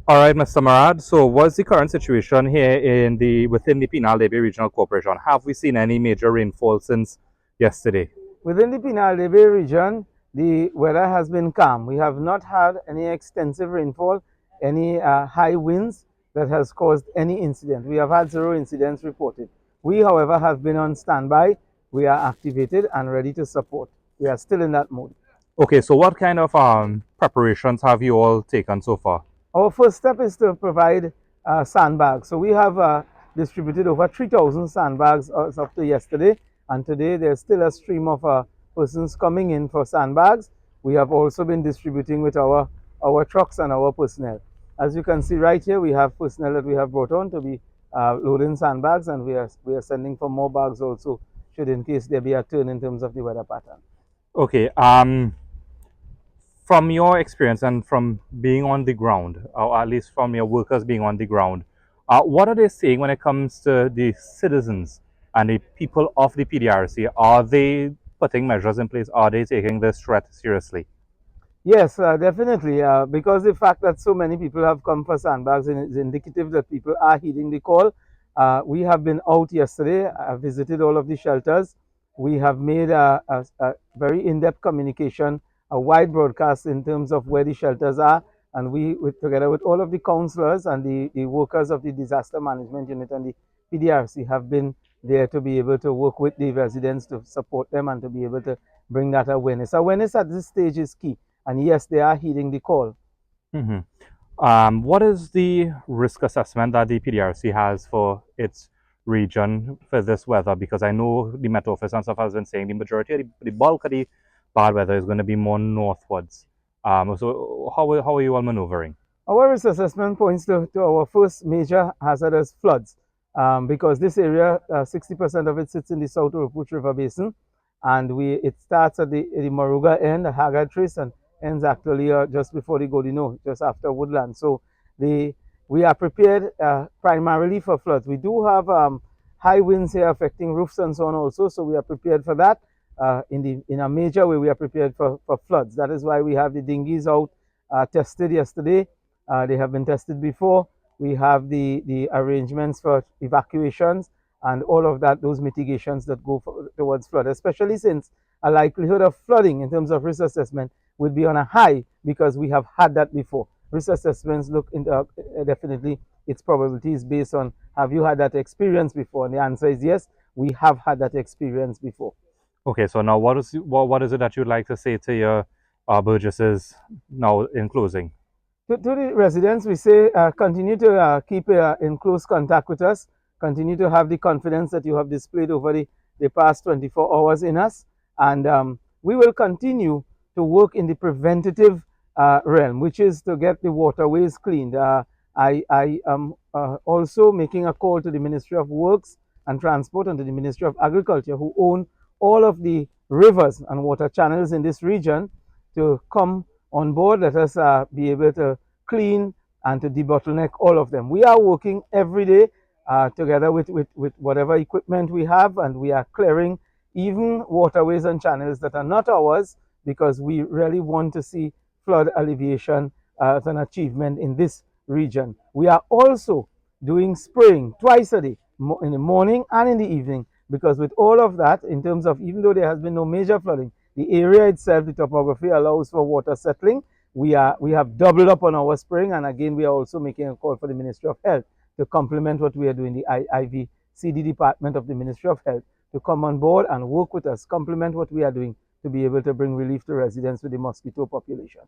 All right, Mr. Maharaj. So, what's the current situation here in the within the Penal Debe Regional Corporation? Have we seen any major rainfall since yesterday? Within the Penal Debe region, the weather has been calm. We have not had any extensive rainfall, any high winds that has caused any incident. We have had zero incidents reported. We, however, have been on standby. We are activated and ready to support. We are still in that mode. Okay, so what kind of preparations have you all taken so far? Our first step is to provide sandbags. So we have distributed over 3,000 sandbags as up to yesterday, and today there's still a stream of persons coming in for sandbags. We have also been distributing with our trucks and our personnel. As you can see right here, we have personnel that we have brought on to be loading sandbags, and we are sending for more bags also, should in case there be a turn in terms of the weather pattern. Okay, from your experience and from being on the ground, or at least from your workers being on the ground, what are they saying when it comes to the citizens and the people of the PDRC? Are they putting measures in place? Are they taking this threat seriously? Yes, definitely. Because the fact that so many people have come for sandbags is indicative that people are heeding the call. We have been out yesterday. I visited all of the shelters. We have made a very in-depth communication, a wide broadcast in terms of where the shelters are. And together with all of the councillors and the workers of the disaster management unit and the PDRC, have been there to be able to work with the residents to support them and to be able to bring that awareness. Awareness at this stage is key. And yes, they are heeding the call. Mm-hmm. What is the risk assessment that the PDRC has for its region for this weather? Because I know the Met Office and stuff has been saying the majority of the bulk of the bad weather is going to be more northwards. So how are you all maneuvering? Our risk assessment points to our first major hazard as floods, because this area, 60% of it sits in the South Oropouche River Basin, and it starts at the Moruga end, the Haggard Trace, and ends actually just before the Godino, just after Woodland. So we are prepared primarily for floods. We do have high winds here affecting roofs and so on also, so we are prepared for that. In a major way, we are prepared for floods. That is why we have the dinghies out tested yesterday. They have been tested before. We have the arrangements for evacuations and all of that, those mitigations that go towards flood, especially since a likelihood of flooding in terms of risk assessment would be on a high because we have had that before. Risk assessments look into definitely its probabilities based on have you had that experience before? And the answer is yes, we have had that experience before. Okay, so now what is it that you'd like to say to your burgesses now in closing? To the residents, we say continue to keep in close contact with us, continue to have the confidence that you have displayed over the past 24 hours in us, and we will continue to work in the preventative realm, which is to get the waterways cleaned. I am also making a call to the Ministry of Works and Transport and to the Ministry of Agriculture, who own all of the rivers and water channels in this region, to come on board. Let us be able to clean and to debottleneck all of them. We are working every day together with whatever equipment we have, and we are clearing even waterways and channels that are not ours because we really want to see flood alleviation as an achievement in this region. We are also doing spraying twice a day, in the morning and in the evening, because with all of that, in terms of even though there has been no major flooding, the area itself, the topography allows for water settling. We have doubled up on our spraying, and again, we are also making a call for the Ministry of Health to complement what we are doing, the IVCD department of the Ministry of Health, to come on board and work with us, complement what we are doing to be able to bring relief to residents with the mosquito population.